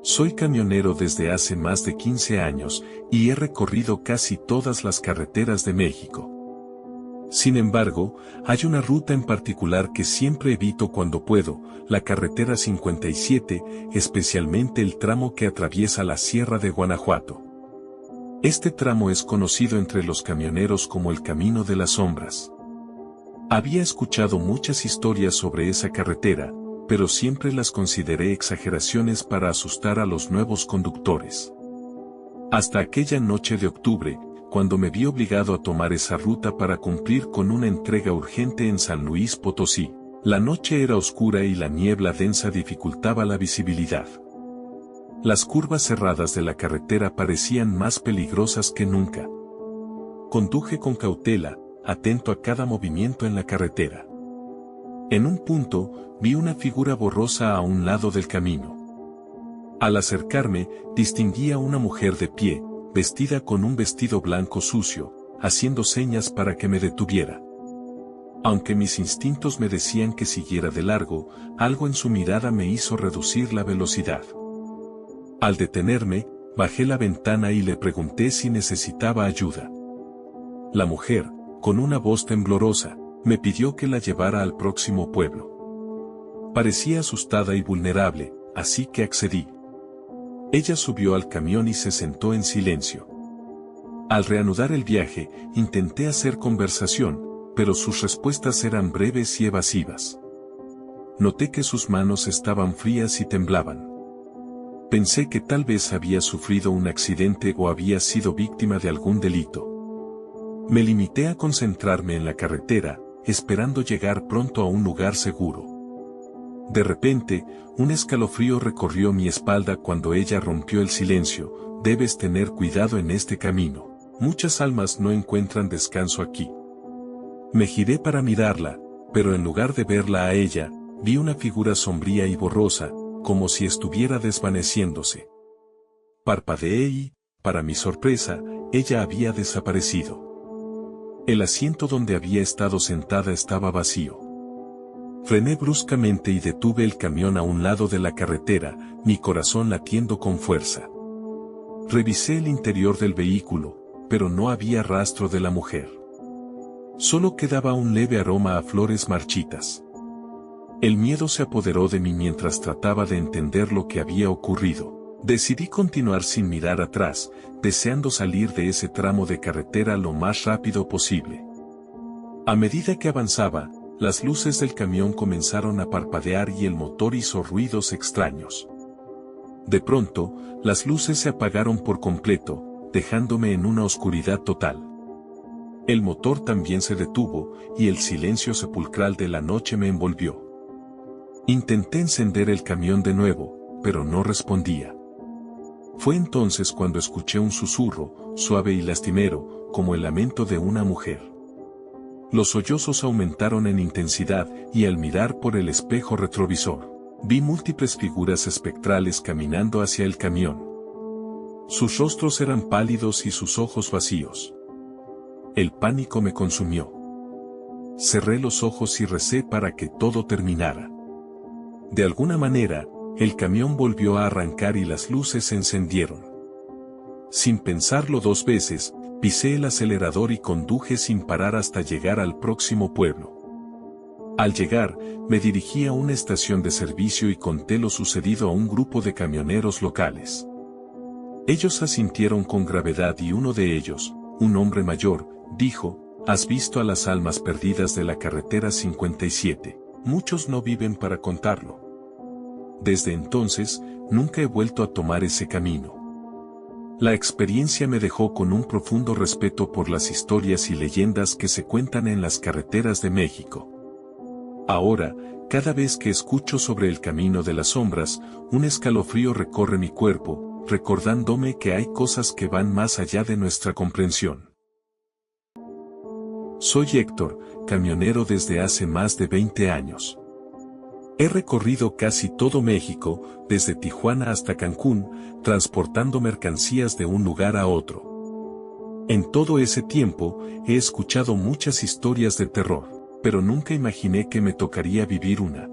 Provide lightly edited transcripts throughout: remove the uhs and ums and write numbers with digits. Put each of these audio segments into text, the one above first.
Soy camionero desde hace más de 15 años y he recorrido casi todas las carreteras de México. Sin embargo, hay una ruta en particular que siempre evito cuando puedo, la carretera 57, especialmente el tramo que atraviesa la Sierra de Guanajuato. Este tramo es conocido entre los camioneros como el Camino de las Sombras. Había escuchado muchas historias sobre esa carretera, pero siempre las consideré exageraciones para asustar a los nuevos conductores. Hasta aquella noche de octubre, cuando me vi obligado a tomar esa ruta para cumplir con una entrega urgente en San Luis Potosí. La noche era oscura y la niebla densa dificultaba la visibilidad. Las curvas cerradas de la carretera parecían más peligrosas que nunca. Conduje con cautela, atento a cada movimiento en la carretera. En un punto, vi una figura borrosa a un lado del camino. Al acercarme, distinguí a una mujer de pie, vestida con un vestido blanco sucio, haciendo señas para que me detuviera. Aunque mis instintos me decían que siguiera de largo, algo en su mirada me hizo reducir la velocidad. Al detenerme, bajé la ventana y le pregunté si necesitaba ayuda. La mujer, con una voz temblorosa, me pidió que la llevara al próximo pueblo. Parecía asustada y vulnerable, así que accedí. Ella subió al camión y se sentó en silencio. Al reanudar el viaje, intenté hacer conversación, pero sus respuestas eran breves y evasivas. Noté que sus manos estaban frías y temblaban. Pensé que tal vez había sufrido un accidente o había sido víctima de algún delito. Me limité a concentrarme en la carretera, esperando llegar pronto a un lugar seguro. De repente, un escalofrío recorrió mi espalda cuando ella rompió el silencio. Debes tener cuidado en este camino. Muchas almas no encuentran descanso aquí. Me giré para mirarla, pero en lugar de verla a ella, vi una figura sombría y borrosa, como si estuviera desvaneciéndose. Parpadeé y, para mi sorpresa, ella había desaparecido. El asiento donde había estado sentada estaba vacío. Frené bruscamente y detuve el camión a un lado de la carretera, mi corazón latiendo con fuerza. Revisé el interior del vehículo, pero no había rastro de la mujer. Solo quedaba un leve aroma a flores marchitas. El miedo se apoderó de mí mientras trataba de entender lo que había ocurrido. Decidí continuar sin mirar atrás, deseando salir de ese tramo de carretera lo más rápido posible. A medida que avanzaba, las luces del camión comenzaron a parpadear y el motor hizo ruidos extraños. De pronto, las luces se apagaron por completo, dejándome en una oscuridad total. El motor también se detuvo, y el silencio sepulcral de la noche me envolvió. Intenté encender el camión de nuevo, pero no respondía. Fue entonces cuando escuché un susurro, suave y lastimero, como el lamento de una mujer. Los sollozos aumentaron en intensidad, y al mirar por el espejo retrovisor, vi múltiples figuras espectrales caminando hacia el camión. Sus rostros eran pálidos y sus ojos vacíos. El pánico me consumió. Cerré los ojos y recé para que todo terminara. De alguna manera, el camión volvió a arrancar y las luces se encendieron. Sin pensarlo dos veces, pisé el acelerador y conduje sin parar hasta llegar al próximo pueblo. Al llegar, me dirigí a una estación de servicio y conté lo sucedido a un grupo de camioneros locales. Ellos asintieron con gravedad y uno de ellos, un hombre mayor, dijo: ¿Has visto a las almas perdidas de la carretera 57? Muchos no viven para contarlo. Desde entonces, nunca he vuelto a tomar ese camino. La experiencia me dejó con un profundo respeto por las historias y leyendas que se cuentan en las carreteras de México. Ahora, cada vez que escucho sobre el Camino de las Sombras, un escalofrío recorre mi cuerpo, recordándome que hay cosas que van más allá de nuestra comprensión. Soy Héctor, camionero desde hace más de 20 años. He recorrido casi todo México, desde Tijuana hasta Cancún, transportando mercancías de un lugar a otro. En todo ese tiempo, he escuchado muchas historias de terror, pero nunca imaginé que me tocaría vivir una.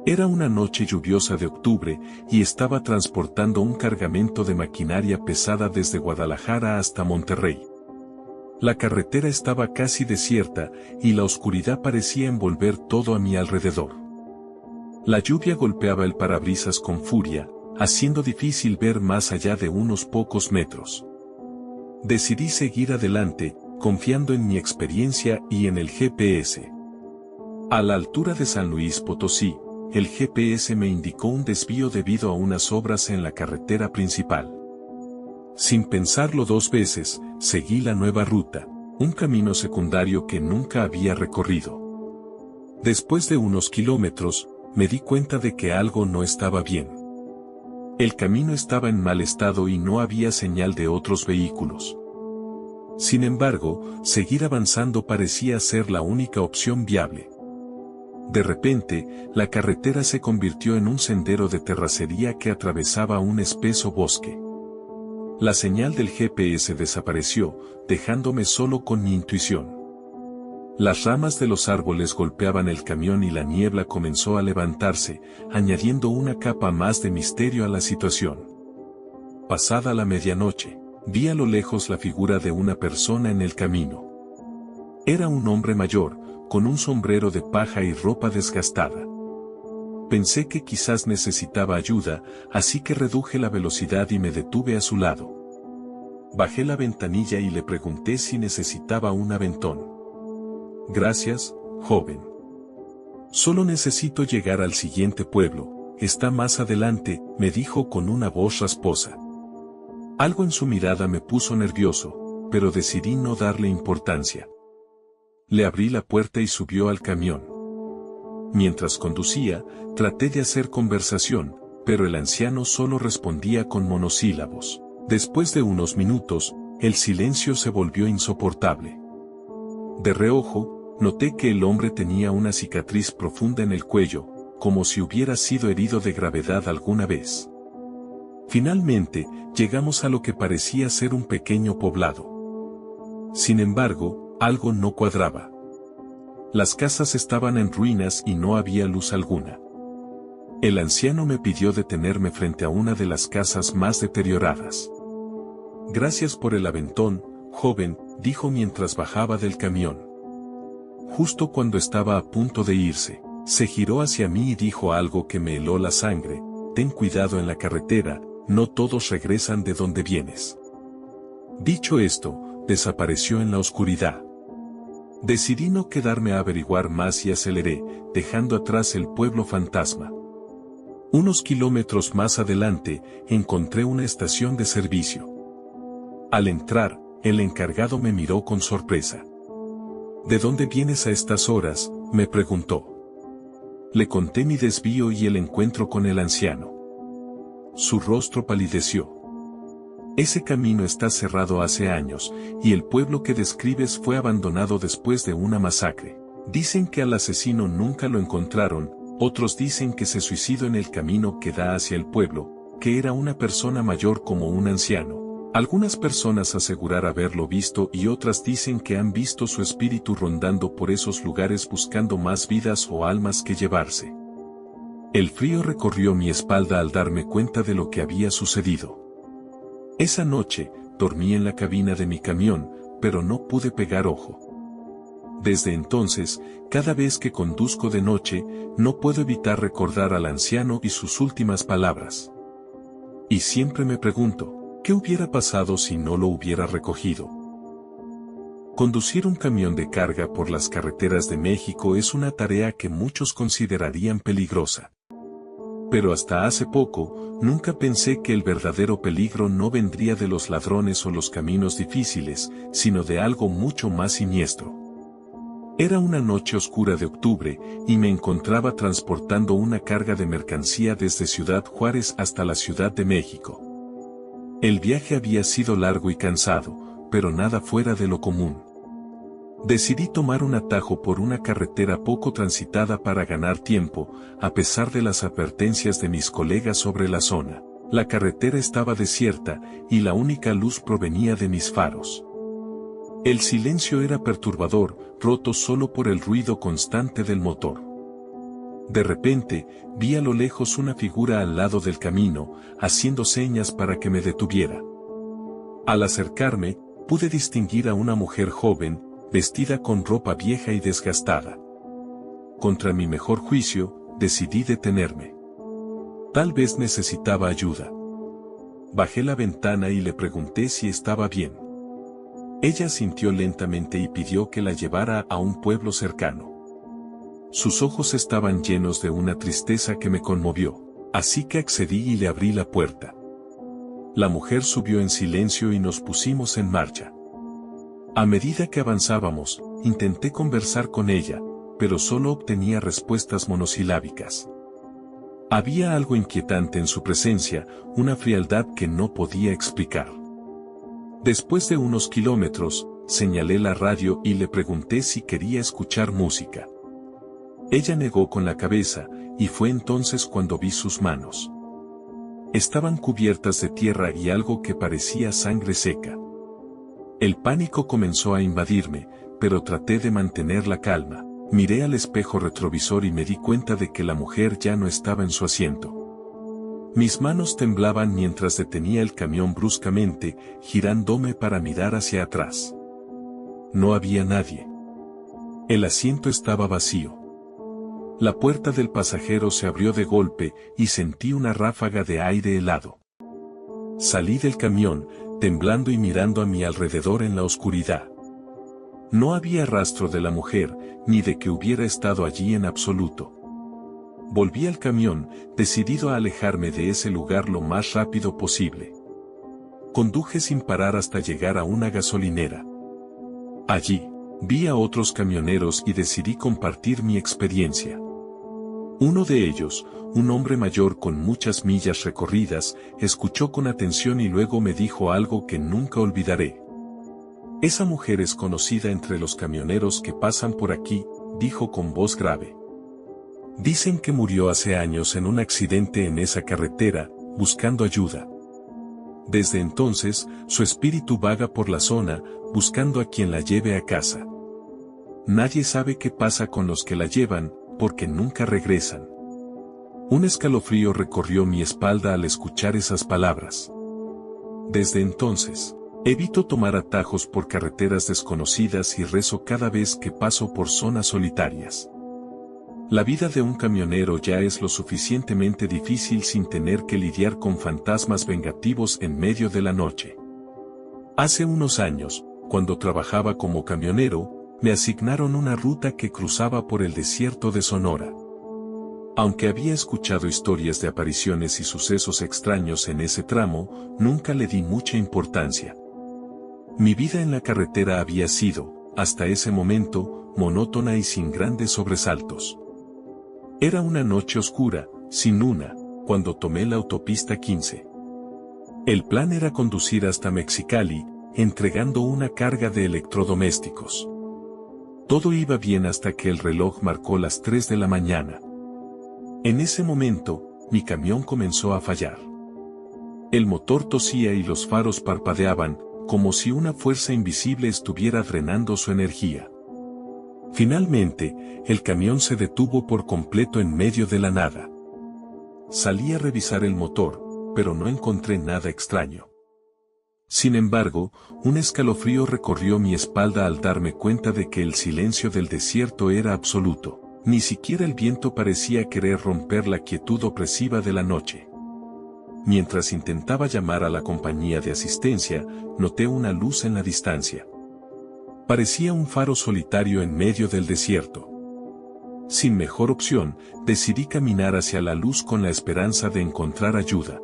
Era una noche lluviosa de octubre y estaba transportando un cargamento de maquinaria pesada desde Guadalajara hasta Monterrey. La carretera estaba casi desierta y la oscuridad parecía envolver todo a mi alrededor. La lluvia golpeaba el parabrisas con furia, haciendo difícil ver más allá de unos pocos metros. Decidí seguir adelante, confiando en mi experiencia y en el GPS. A la altura de San Luis Potosí, el GPS me indicó un desvío debido a unas obras en la carretera principal. Sin pensarlo dos veces, seguí la nueva ruta, un camino secundario que nunca había recorrido. Después de unos kilómetros, me di cuenta de que algo no estaba bien. El camino estaba en mal estado y no había señal de otros vehículos. Sin embargo, seguir avanzando parecía ser la única opción viable. De repente, la carretera se convirtió en un sendero de terracería que atravesaba un espeso bosque. La señal del GPS desapareció, dejándome solo con mi intuición. Las ramas de los árboles golpeaban el camión y la niebla comenzó a levantarse, añadiendo una capa más de misterio a la situación. Pasada la medianoche, vi a lo lejos la figura de una persona en el camino. Era un hombre mayor, con un sombrero de paja y ropa desgastada. Pensé que quizás necesitaba ayuda, así que reduje la velocidad y me detuve a su lado. Bajé la ventanilla y le pregunté si necesitaba un aventón. Gracias, joven. Solo necesito llegar al siguiente pueblo, está más adelante, me dijo con una voz rasposa. Algo en su mirada me puso nervioso, pero decidí no darle importancia. Le abrí la puerta y subió al camión. Mientras conducía, traté de hacer conversación, pero el anciano solo respondía con monosílabos. Después de unos minutos, el silencio se volvió insoportable. De reojo, noté que el hombre tenía una cicatriz profunda en el cuello, como si hubiera sido herido de gravedad alguna vez. Finalmente, llegamos a lo que parecía ser un pequeño poblado. Sin embargo, algo no cuadraba. Las casas estaban en ruinas y no había luz alguna. El anciano me pidió detenerme frente a una de las casas más deterioradas. Gracias por el aventón, joven, dijo mientras bajaba del camión. Justo cuando estaba a punto de irse, se giró hacia mí y dijo algo que me heló la sangre: ten cuidado en la carretera, no todos regresan de donde vienes. Dicho esto, desapareció en la oscuridad. Decidí no quedarme a averiguar más y aceleré, dejando atrás el pueblo fantasma. Unos kilómetros más adelante, encontré una estación de servicio. Al entrar, el encargado me miró con sorpresa. ¿De dónde vienes a estas horas?, me preguntó. Le conté mi desvío y el encuentro con el anciano. Su rostro palideció. Ese camino está cerrado hace años, y el pueblo que describes fue abandonado después de una masacre. Dicen que al asesino nunca lo encontraron, otros dicen que se suicidó en el camino que da hacia el pueblo, que era una persona mayor como un anciano. Algunas personas aseguran haberlo visto y otras dicen que han visto su espíritu rondando por esos lugares buscando más vidas o almas que llevarse. El frío recorrió mi espalda al darme cuenta de lo que había sucedido. Esa noche, dormí en la cabina de mi camión, pero no pude pegar ojo. Desde entonces, cada vez que conduzco de noche, no puedo evitar recordar al anciano y sus últimas palabras. Y siempre me pregunto, ¿qué hubiera pasado si no lo hubiera recogido? Conducir un camión de carga por las carreteras de México es una tarea que muchos considerarían peligrosa. Pero hasta hace poco, nunca pensé que el verdadero peligro no vendría de los ladrones o los caminos difíciles, sino de algo mucho más siniestro. Era una noche oscura de octubre, y me encontraba transportando una carga de mercancía desde Ciudad Juárez hasta la Ciudad de México. El viaje había sido largo y cansado, pero nada fuera de lo común. Decidí tomar un atajo por una carretera poco transitada para ganar tiempo, a pesar de las advertencias de mis colegas sobre la zona. La carretera estaba desierta, y la única luz provenía de mis faros. El silencio era perturbador, roto solo por el ruido constante del motor. De repente, vi a lo lejos una figura al lado del camino, haciendo señas para que me detuviera. Al acercarme, pude distinguir a una mujer joven, vestida con ropa vieja y desgastada. Contra mi mejor juicio, decidí detenerme. Tal vez necesitaba ayuda. Bajé la ventana y le pregunté si estaba bien. Ella asintió lentamente y pidió que la llevara a un pueblo cercano. Sus ojos estaban llenos de una tristeza que me conmovió, así que accedí y le abrí la puerta. La mujer subió en silencio y nos pusimos en marcha. A medida que avanzábamos, intenté conversar con ella, pero solo obtenía respuestas monosilábicas. Había algo inquietante en su presencia, una frialdad que no podía explicar. Después de unos kilómetros, señalé la radio y le pregunté si quería escuchar música. Ella negó con la cabeza, y fue entonces cuando vi sus manos. Estaban cubiertas de tierra y algo que parecía sangre seca. El pánico comenzó a invadirme, pero traté de mantener la calma. Miré al espejo retrovisor y me di cuenta de que la mujer ya no estaba en su asiento. Mis manos temblaban mientras detenía el camión bruscamente, girándome para mirar hacia atrás. No había nadie. El asiento estaba vacío. La puerta del pasajero se abrió de golpe y sentí una ráfaga de aire helado. Salí del camión, temblando y mirando a mi alrededor en la oscuridad. No había rastro de la mujer, ni de que hubiera estado allí en absoluto. Volví al camión, decidido a alejarme de ese lugar lo más rápido posible. Conduje sin parar hasta llegar a una gasolinera. Allí, vi a otros camioneros y decidí compartir mi experiencia. Uno de ellos, un hombre mayor con muchas millas recorridas, escuchó con atención y luego me dijo algo que nunca olvidaré. Esa mujer es conocida entre los camioneros que pasan por aquí, dijo con voz grave. Dicen que murió hace años en un accidente en esa carretera, buscando ayuda. Desde entonces, su espíritu vaga por la zona, buscando a quien la lleve a casa. Nadie sabe qué pasa con los que la llevan, porque nunca regresan. Un escalofrío recorrió mi espalda al escuchar esas palabras. Desde entonces, evito tomar atajos por carreteras desconocidas y rezo cada vez que paso por zonas solitarias. La vida de un camionero ya es lo suficientemente difícil sin tener que lidiar con fantasmas vengativos en medio de la noche. Hace unos años, cuando trabajaba como camionero, me asignaron una ruta que cruzaba por el desierto de Sonora. Aunque había escuchado historias de apariciones y sucesos extraños en ese tramo, nunca le di mucha importancia. Mi vida en la carretera había sido, hasta ese momento, monótona y sin grandes sobresaltos. Era una noche oscura, sin luna, cuando tomé la autopista 15. El plan era conducir hasta Mexicali, entregando una carga de electrodomésticos. Todo iba bien hasta que el reloj marcó las 3 de la mañana. En ese momento, mi camión comenzó a fallar. El motor tosía y los faros parpadeaban, como si una fuerza invisible estuviera drenando su energía. Finalmente, el camión se detuvo por completo en medio de la nada. Salí a revisar el motor, pero no encontré nada extraño. Sin embargo, un escalofrío recorrió mi espalda al darme cuenta de que el silencio del desierto era absoluto. Ni siquiera el viento parecía querer romper la quietud opresiva de la noche. Mientras intentaba llamar a la compañía de asistencia, noté una luz en la distancia. Parecía un faro solitario en medio del desierto. Sin mejor opción, decidí caminar hacia la luz con la esperanza de encontrar ayuda.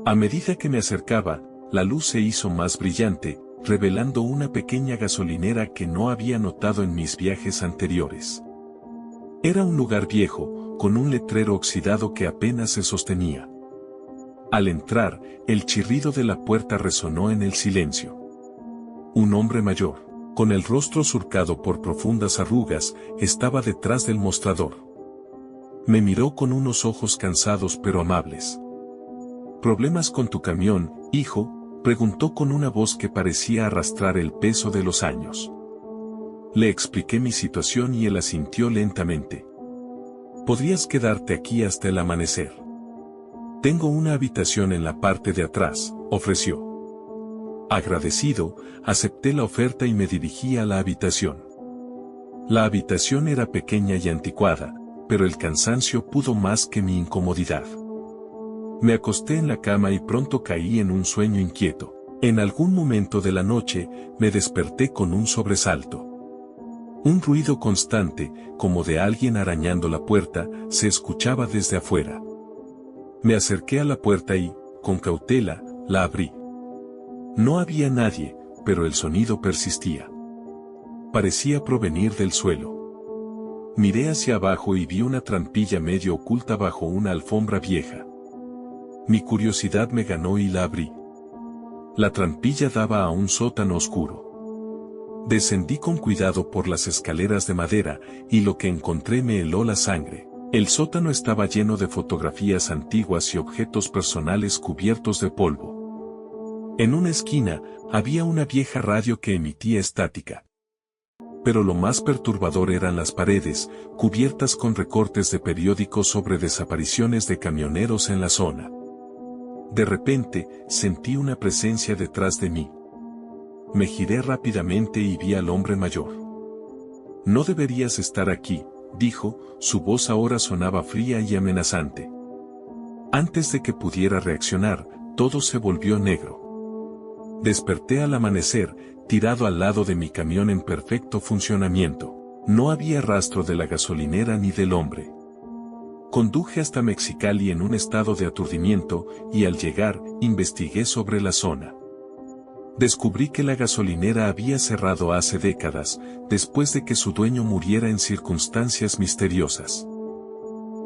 A medida que me acercaba, la luz se hizo más brillante, revelando una pequeña gasolinera que no había notado en mis viajes anteriores. Era un lugar viejo, con un letrero oxidado que apenas se sostenía. Al entrar, el chirrido de la puerta resonó en el silencio. Un hombre mayor, con el rostro surcado por profundas arrugas, estaba detrás del mostrador. Me miró con unos ojos cansados pero amables. ¿Problemas con tu camión, hijo?, preguntó con una voz que parecía arrastrar el peso de los años. Le expliqué mi situación y él asintió lentamente. Podrías quedarte aquí hasta el amanecer. Tengo una habitación en la parte de atrás, ofreció. Agradecido, acepté la oferta y me dirigí a la habitación. La habitación era pequeña y anticuada, pero el cansancio pudo más que mi incomodidad. Me acosté en la cama y pronto caí en un sueño inquieto. En algún momento de la noche, me desperté con un sobresalto. Un ruido constante, como de alguien arañando la puerta, se escuchaba desde afuera. Me acerqué a la puerta y, con cautela, la abrí. No había nadie, pero el sonido persistía. Parecía provenir del suelo. Miré hacia abajo y vi una trampilla medio oculta bajo una alfombra vieja. Mi curiosidad me ganó y la abrí. La trampilla daba a un sótano oscuro. Descendí con cuidado por las escaleras de madera, y lo que encontré me heló la sangre. El sótano estaba lleno de fotografías antiguas y objetos personales cubiertos de polvo. En una esquina, había una vieja radio que emitía estática. Pero lo más perturbador eran las paredes, cubiertas con recortes de periódicos sobre desapariciones de camioneros en la zona. De repente, sentí una presencia detrás de mí. Me giré rápidamente y vi al hombre mayor. No deberías estar aquí, dijo, su voz ahora sonaba fría y amenazante. Antes de que pudiera reaccionar, todo se volvió negro. Desperté al amanecer, tirado al lado de mi camión en perfecto funcionamiento. No había rastro de la gasolinera ni del hombre. Conduje hasta Mexicali en un estado de aturdimiento, y al llegar, investigué sobre la zona. Descubrí que la gasolinera había cerrado hace décadas, después de que su dueño muriera en circunstancias misteriosas.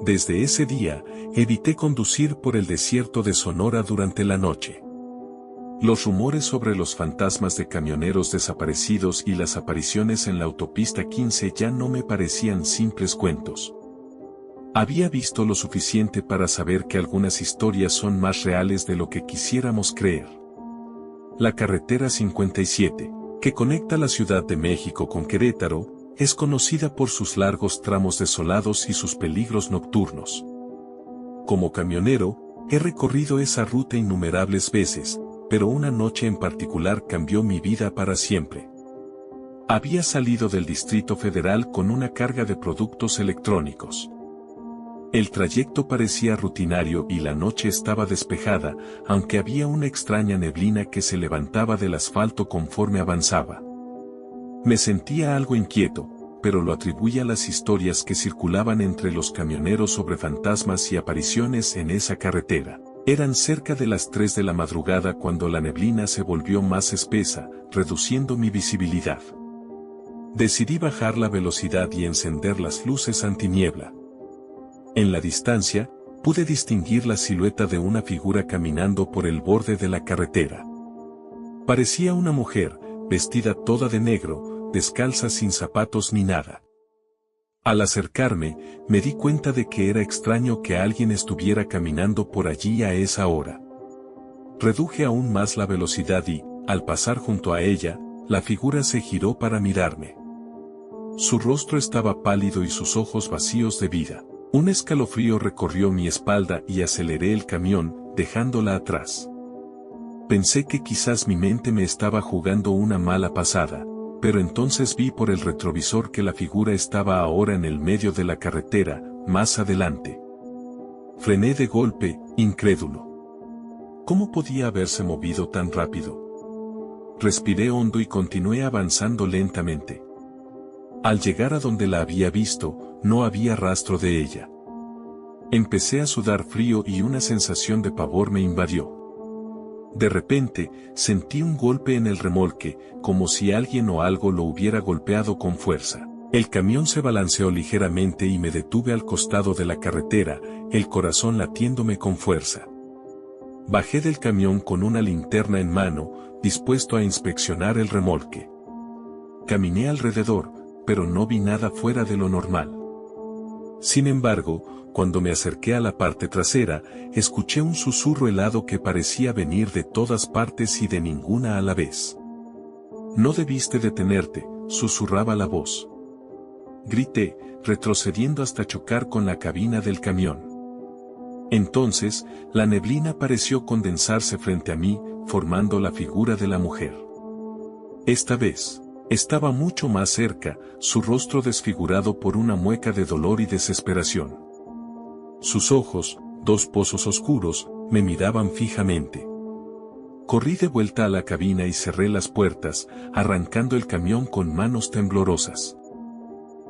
Desde ese día, evité conducir por el desierto de Sonora durante la noche. Los rumores sobre los fantasmas de camioneros desaparecidos y las apariciones en la autopista 15 ya no me parecían simples cuentos. Había visto lo suficiente para saber que algunas historias son más reales de lo que quisiéramos creer. La carretera 57, que conecta la Ciudad de México con Querétaro, es conocida por sus largos tramos desolados y sus peligros nocturnos. Como camionero, he recorrido esa ruta innumerables veces, pero una noche en particular cambió mi vida para siempre. Había salido del Distrito Federal con una carga de productos electrónicos. El trayecto parecía rutinario y la noche estaba despejada, aunque había una extraña neblina que se levantaba del asfalto conforme avanzaba. Me sentía algo inquieto, pero lo atribuía a las historias que circulaban entre los camioneros sobre fantasmas y apariciones en esa carretera. Eran cerca de las 3 de la madrugada cuando la neblina se volvió más espesa, reduciendo mi visibilidad. Decidí bajar la velocidad y encender las luces antiniebla. En la distancia, pude distinguir la silueta de una figura caminando por el borde de la carretera. Parecía una mujer, vestida toda de negro, descalza sin zapatos ni nada. Al acercarme, me di cuenta de que era extraño que alguien estuviera caminando por allí a esa hora. Reduje aún más la velocidad y, al pasar junto a ella, la figura se giró para mirarme. Su rostro estaba pálido y sus ojos vacíos de vida. Un escalofrío recorrió mi espalda y aceleré el camión, dejándola atrás. Pensé que quizás mi mente me estaba jugando una mala pasada, pero entonces vi por el retrovisor que la figura estaba ahora en el medio de la carretera, más adelante. Frené de golpe, incrédulo. ¿Cómo podía haberse movido tan rápido? Respiré hondo y continué avanzando lentamente. Al llegar a donde la había visto, no había rastro de ella. Empecé a sudar frío y una sensación de pavor me invadió. De repente, sentí un golpe en el remolque, como si alguien o algo lo hubiera golpeado con fuerza. El camión se balanceó ligeramente y me detuve al costado de la carretera, el corazón latiéndome con fuerza. Bajé del camión con una linterna en mano, dispuesto a inspeccionar el remolque. Caminé alrededor, pero no vi nada fuera de lo normal. Sin embargo, cuando me acerqué a la parte trasera, escuché un susurro helado que parecía venir de todas partes y de ninguna a la vez. «No debiste detenerte», susurraba la voz. grité, retrocediendo hasta chocar con la cabina del camión. Entonces, la neblina pareció condensarse frente a mí, formando la figura de la mujer. Esta vez, estaba mucho más cerca, su rostro desfigurado por una mueca de dolor y desesperación. Sus ojos, dos pozos oscuros, me miraban fijamente. Corrí de vuelta a la cabina y cerré las puertas, arrancando el camión con manos temblorosas.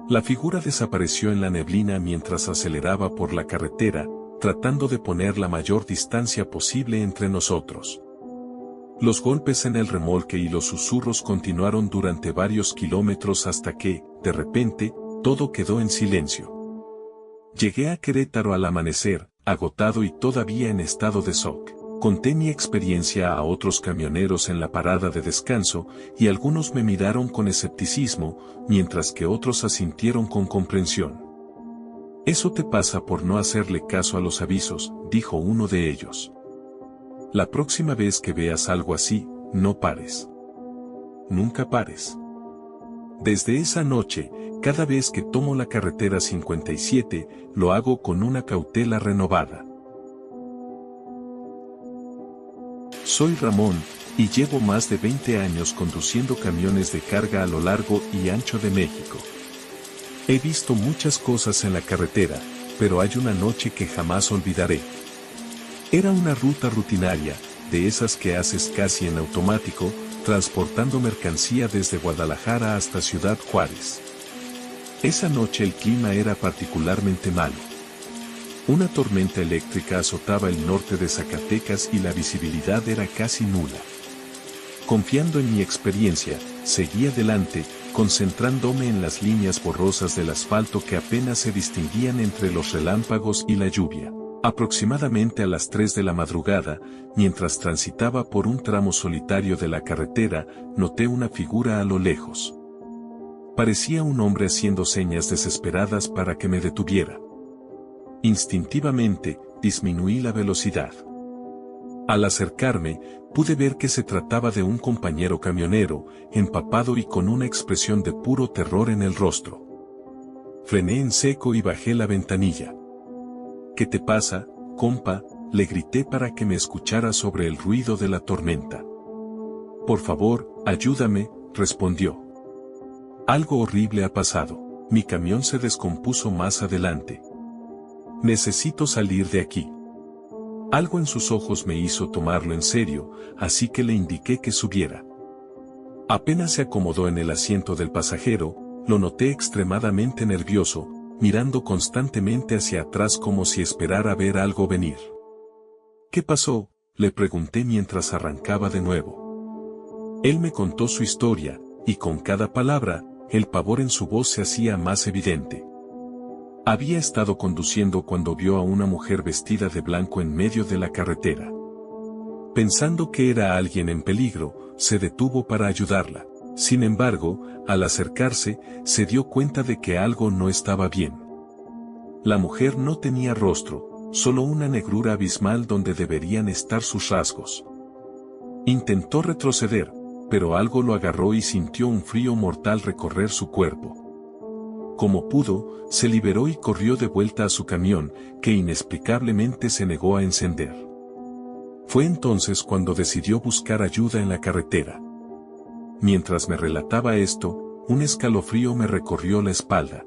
La figura desapareció en la neblina mientras aceleraba por la carretera, tratando de poner la mayor distancia posible entre nosotros. Los golpes en el remolque y los susurros continuaron durante varios kilómetros hasta que, de repente, todo quedó en silencio. Llegué a Querétaro al amanecer, agotado y todavía en estado de shock. Conté mi experiencia a otros camioneros en la parada de descanso, y algunos me miraron con escepticismo, mientras que otros asintieron con comprensión. Eso te pasa por no hacerle caso a los avisos, dijo uno de ellos. La próxima vez que veas algo así, no pares. Nunca pares. Desde esa noche, cada vez que tomo la carretera 57, lo hago con una cautela renovada. Soy Ramón, y llevo más de 20 años conduciendo camiones de carga a lo largo y ancho de México. He visto muchas cosas en la carretera, pero hay una noche que jamás olvidaré. Era una ruta rutinaria, de esas que haces casi en automático, transportando mercancía desde Guadalajara hasta Ciudad Juárez. Esa noche el clima era particularmente malo. Una tormenta eléctrica azotaba el norte de Zacatecas y la visibilidad era casi nula. Confiando en mi experiencia, seguí adelante, concentrándome en las líneas borrosas del asfalto que apenas se distinguían entre los relámpagos y la lluvia. Aproximadamente a las 3 de la madrugada, mientras transitaba por un tramo solitario de la carretera, noté una figura a lo lejos. Parecía un hombre haciendo señas desesperadas para que me detuviera. Instintivamente, disminuí la velocidad. Al acercarme, pude ver que se trataba de un compañero camionero, empapado y con una expresión de puro terror en el rostro. Frené en seco y bajé la ventanilla. ¿Qué te pasa, compa?, le grité para que me escuchara sobre el ruido de la tormenta. Por favor, ayúdame, respondió. Algo horrible ha pasado. Mi camión se descompuso más adelante. Necesito salir de aquí. Algo en sus ojos me hizo tomarlo en serio, así que le indiqué que subiera. Apenas se acomodó en el asiento del pasajero, lo noté extremadamente nervioso, mirando constantemente hacia atrás como si esperara ver algo venir. ¿Qué pasó?, le pregunté mientras arrancaba de nuevo. Él me contó su historia, y con cada palabra, el pavor en su voz se hacía más evidente. Había estado conduciendo cuando vio a una mujer vestida de blanco en medio de la carretera. Pensando que era alguien en peligro, se detuvo para ayudarla. Sin embargo, al acercarse, se dio cuenta de que algo no estaba bien. La mujer no tenía rostro, solo una negrura abismal donde deberían estar sus rasgos. Intentó retroceder, pero algo lo agarró y sintió un frío mortal recorrer su cuerpo. Como pudo, se liberó y corrió de vuelta a su camión, que inexplicablemente se negó a encender. Fue entonces cuando decidió buscar ayuda en la carretera. Mientras me relataba esto, un escalofrío me recorrió la espalda.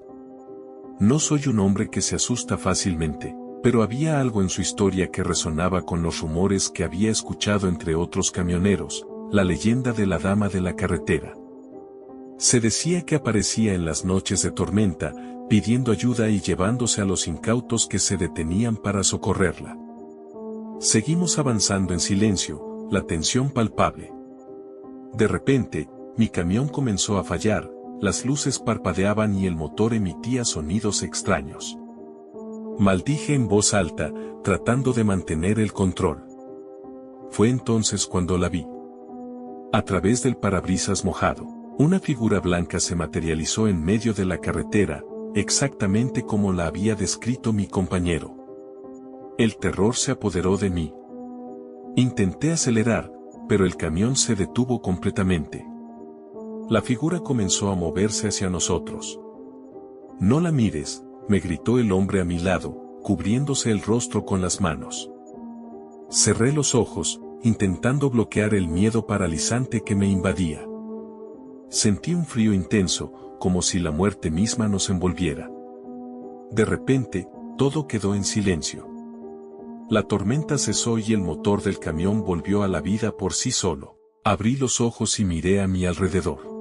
No soy un hombre que se asusta fácilmente, pero había algo en su historia que resonaba con los rumores que había escuchado entre otros camioneros, la leyenda de la dama de la carretera. Se decía que aparecía en las noches de tormenta, pidiendo ayuda y llevándose a los incautos que se detenían para socorrerla. Seguimos avanzando en silencio, la tensión palpable. De repente, mi camión comenzó a fallar, las luces parpadeaban y el motor emitía sonidos extraños. Maldije en voz alta, tratando de mantener el control. Fue entonces cuando la vi. A través del parabrisas mojado, una figura blanca se materializó en medio de la carretera, exactamente como la había descrito mi compañero. El terror se apoderó de mí. Intenté acelerar, pero el camión se detuvo completamente. La figura comenzó a moverse hacia nosotros. No la mires, me gritó el hombre a mi lado, cubriéndose el rostro con las manos. Cerré los ojos, intentando bloquear el miedo paralizante que me invadía. Sentí un frío intenso, como si la muerte misma nos envolviera. De repente, todo quedó en silencio. La tormenta cesó y el motor del camión volvió a la vida por sí solo. Abrí los ojos y miré a mi alrededor.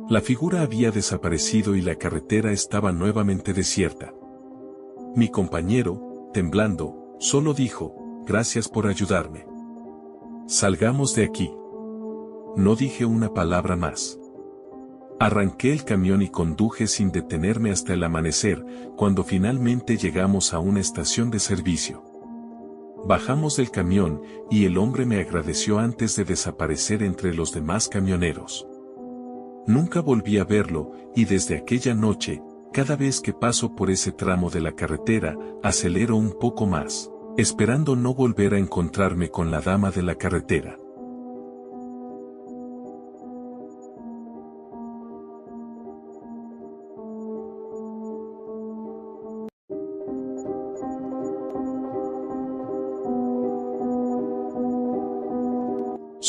La figura había desaparecido y la carretera estaba nuevamente desierta. Mi compañero, temblando, solo dijo, «Gracias por ayudarme. Salgamos de aquí». No dije una palabra más. Arranqué el camión y conduje sin detenerme hasta el amanecer, cuando finalmente llegamos a una estación de servicio. Bajamos del camión, y el hombre me agradeció antes de desaparecer entre los demás camioneros. Nunca volví a verlo, y desde aquella noche, cada vez que paso por ese tramo de la carretera, acelero un poco más, esperando no volver a encontrarme con la dama de la carretera.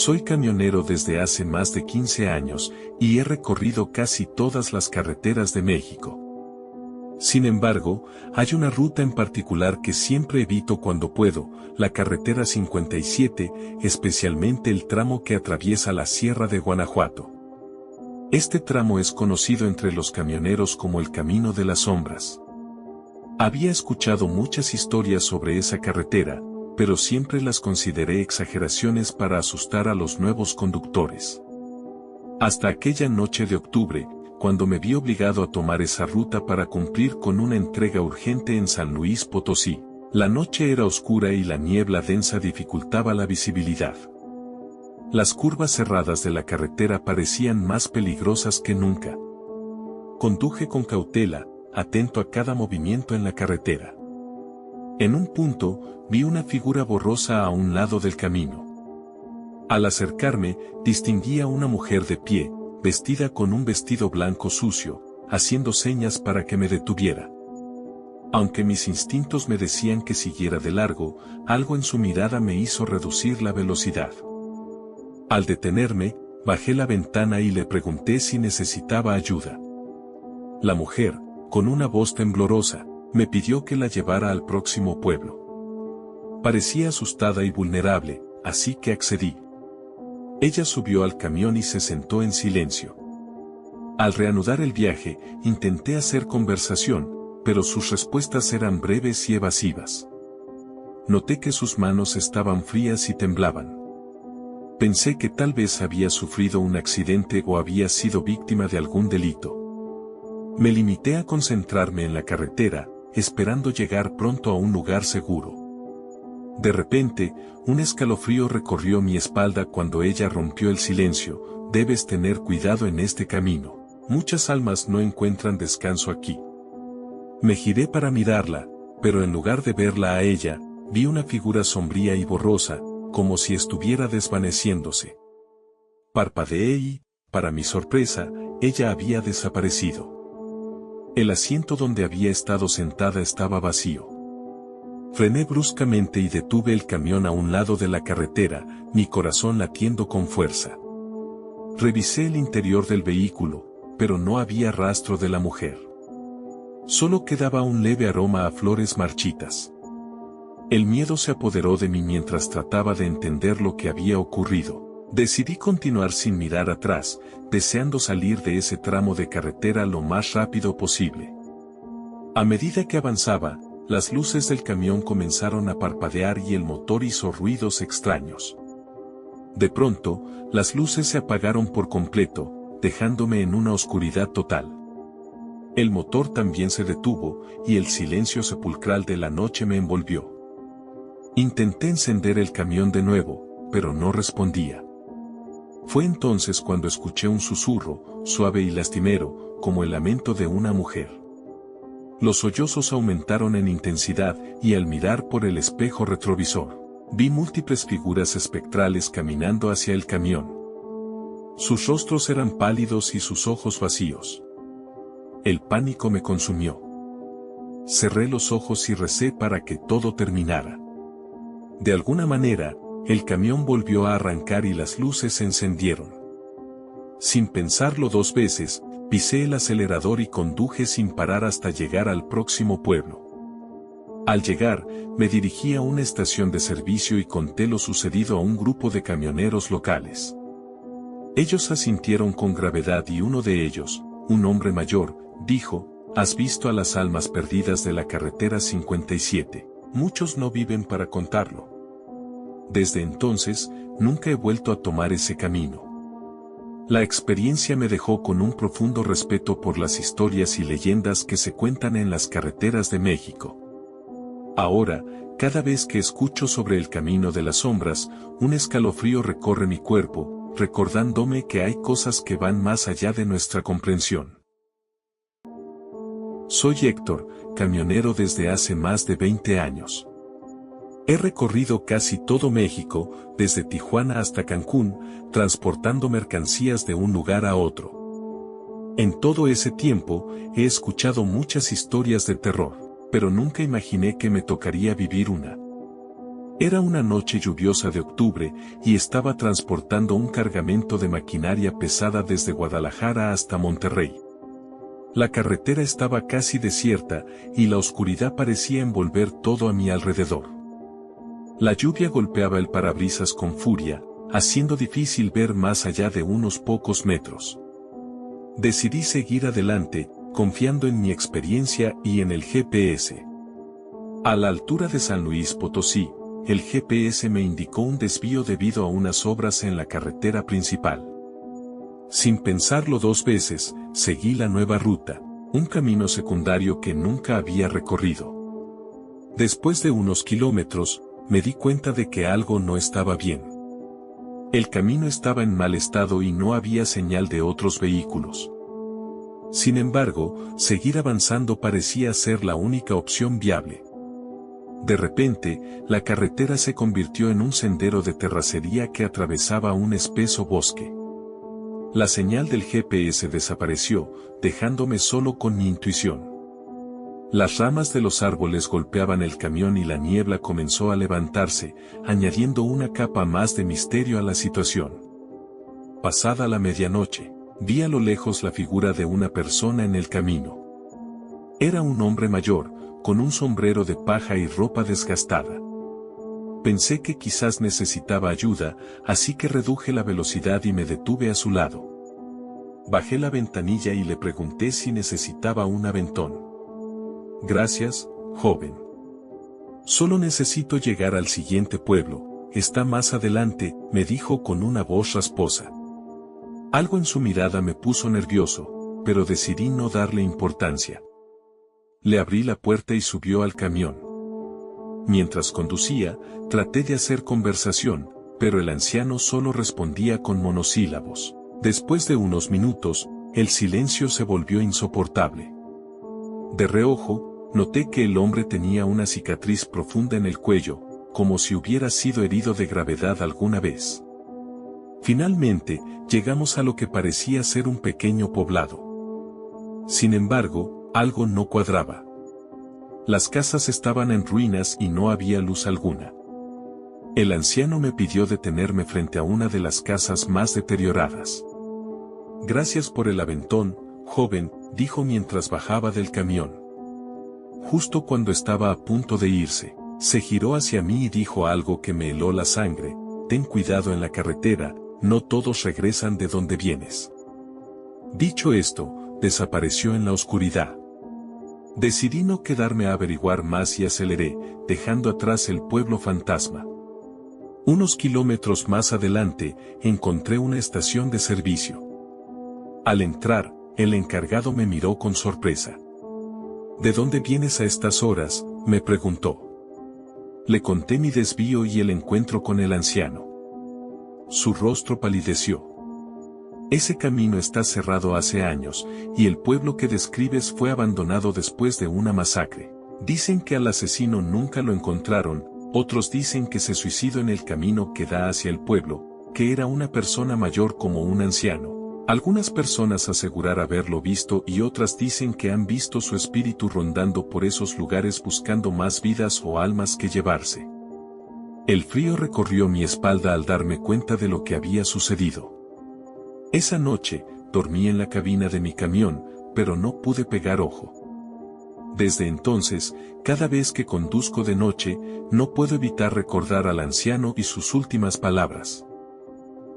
Soy camionero desde hace más de 15 años, y he recorrido casi todas las carreteras de México. Sin embargo, hay una ruta en particular que siempre evito cuando puedo, la carretera 57, especialmente el tramo que atraviesa la Sierra de Guanajuato. Este tramo es conocido entre los camioneros como el Camino de las Sombras. Había escuchado muchas historias sobre esa carretera, pero siempre las consideré exageraciones para asustar a los nuevos conductores. Hasta aquella noche de octubre, cuando me vi obligado a tomar esa ruta para cumplir con una entrega urgente en San Luis Potosí. La noche era oscura y la niebla densa dificultaba la visibilidad. Las curvas cerradas de la carretera parecían más peligrosas que nunca. Conduje con cautela, atento a cada movimiento en la carretera. En un punto, vi una figura borrosa a un lado del camino. Al acercarme, distinguí a una mujer de pie, vestida con un vestido blanco sucio, haciendo señas para que me detuviera. Aunque mis instintos me decían que siguiera de largo, algo en su mirada me hizo reducir la velocidad. Al detenerme, bajé la ventana y le pregunté si necesitaba ayuda. La mujer, con una voz temblorosa, me pidió que la llevara al próximo pueblo. Parecía asustada y vulnerable, así que accedí. Ella subió al camión y se sentó en silencio. Al reanudar el viaje, intenté hacer conversación, pero sus respuestas eran breves y evasivas. Noté que sus manos estaban frías y temblaban. Pensé que tal vez había sufrido un accidente o había sido víctima de algún delito. Me limité a concentrarme en la carretera, esperando llegar pronto a un lugar seguro. De repente, un escalofrío recorrió mi espalda cuando ella rompió el silencio. Debes tener cuidado en este camino. Muchas almas no encuentran descanso aquí. Me giré para mirarla, pero en lugar de verla a ella, vi una figura sombría y borrosa, como si estuviera desvaneciéndose. Parpadeé y, para mi sorpresa, ella había desaparecido. El asiento donde había estado sentada estaba vacío. Frené bruscamente y detuve el camión a un lado de la carretera, mi corazón latiendo con fuerza. Revisé el interior del vehículo, pero no había rastro de la mujer. Solo quedaba un leve aroma a flores marchitas. El miedo se apoderó de mí mientras trataba de entender lo que había ocurrido. Decidí continuar sin mirar atrás, deseando salir de ese tramo de carretera lo más rápido posible. A medida que avanzaba, las luces del camión comenzaron a parpadear y el motor hizo ruidos extraños. De pronto, las luces se apagaron por completo, dejándome en una oscuridad total. El motor también se detuvo, y el silencio sepulcral de la noche me envolvió. Intenté encender el camión de nuevo, pero no respondía. Fue entonces cuando escuché un susurro, suave y lastimero, como el lamento de una mujer. Los sollozos aumentaron en intensidad, y al mirar por el espejo retrovisor, vi múltiples figuras espectrales caminando hacia el camión. Sus rostros eran pálidos y sus ojos vacíos. El pánico me consumió. Cerré los ojos y recé para que todo terminara. De alguna manera, el camión volvió a arrancar y las luces se encendieron. Sin pensarlo dos veces, pisé el acelerador y conduje sin parar hasta llegar al próximo pueblo. Al llegar, me dirigí a una estación de servicio y conté lo sucedido a un grupo de camioneros locales. Ellos asintieron con gravedad y uno de ellos, un hombre mayor, dijo: ¿Has visto a las almas perdidas de la carretera 57? Muchos no viven para contarlo. Desde entonces, nunca he vuelto a tomar ese camino. La experiencia me dejó con un profundo respeto por las historias y leyendas que se cuentan en las carreteras de México. Ahora, cada vez que escucho sobre el camino de las sombras, un escalofrío recorre mi cuerpo, recordándome que hay cosas que van más allá de nuestra comprensión. Soy Héctor, camionero desde hace más de 20 años. He recorrido casi todo México, desde Tijuana hasta Cancún, transportando mercancías de un lugar a otro. En todo ese tiempo, he escuchado muchas historias de terror, pero nunca imaginé que me tocaría vivir una. Era una noche lluviosa de octubre, y estaba transportando un cargamento de maquinaria pesada desde Guadalajara hasta Monterrey. La carretera estaba casi desierta, y la oscuridad parecía envolver todo a mi alrededor. La lluvia golpeaba el parabrisas con furia, haciendo difícil ver más allá de unos pocos metros. Decidí seguir adelante, confiando en mi experiencia y en el GPS. A la altura de San Luis Potosí, el GPS me indicó un desvío debido a unas obras en la carretera principal. Sin pensarlo dos veces, seguí la nueva ruta, un camino secundario que nunca había recorrido. Después de unos kilómetros, me di cuenta de que algo no estaba bien. El camino estaba en mal estado y no había señal de otros vehículos. Sin embargo, seguir avanzando parecía ser la única opción viable. De repente, la carretera se convirtió en un sendero de terracería que atravesaba un espeso bosque. La señal del GPS desapareció, dejándome solo con mi intuición. Las ramas de los árboles golpeaban el camión y la niebla comenzó a levantarse, añadiendo una capa más de misterio a la situación. Pasada la medianoche, vi a lo lejos la figura de una persona en el camino. Era un hombre mayor, con un sombrero de paja y ropa desgastada. Pensé que quizás necesitaba ayuda, así que reduje la velocidad y me detuve a su lado. Bajé la ventanilla y le pregunté si necesitaba un aventón. Gracias, joven. Solo necesito llegar al siguiente pueblo, está más adelante, me dijo con una voz rasposa. Algo en su mirada me puso nervioso, pero decidí no darle importancia. Le abrí la puerta y subió al camión. Mientras conducía, traté de hacer conversación, pero el anciano solo respondía con monosílabos. Después de unos minutos, el silencio se volvió insoportable. De reojo, noté que el hombre tenía una cicatriz profunda en el cuello, como si hubiera sido herido de gravedad alguna vez. Finalmente, llegamos a lo que parecía ser un pequeño poblado. Sin embargo, algo no cuadraba. Las casas estaban en ruinas y no había luz alguna. El anciano me pidió detenerme frente a una de las casas más deterioradas. Gracias por el aventón, joven, dijo mientras bajaba del camión. Justo cuando estaba a punto de irse, se giró hacia mí y dijo algo que me heló la sangre: ten cuidado en la carretera, no todos regresan de donde vienes. Dicho esto, desapareció en la oscuridad. Decidí no quedarme a averiguar más y aceleré, dejando atrás el pueblo fantasma. Unos kilómetros más adelante, encontré una estación de servicio. Al entrar, el encargado me miró con sorpresa. ¿De dónde vienes a estas horas?, me preguntó. Le conté mi desvío y el encuentro con el anciano. Su rostro palideció. Ese camino está cerrado hace años, y el pueblo que describes fue abandonado después de una masacre. Dicen que al asesino nunca lo encontraron, otros dicen que se suicidó en el camino que da hacia el pueblo, que era una persona mayor como un anciano, Algunas personas asegurar haberlo visto y otras dicen que han visto su espíritu rondando por esos lugares buscando más vidas o almas que llevarse. El frío recorrió mi espalda al darme cuenta de lo que había sucedido. Esa noche, dormí en la cabina de mi camión, pero no pude pegar ojo. Desde entonces, cada vez que conduzco de noche, no puedo evitar recordar al anciano y sus últimas palabras.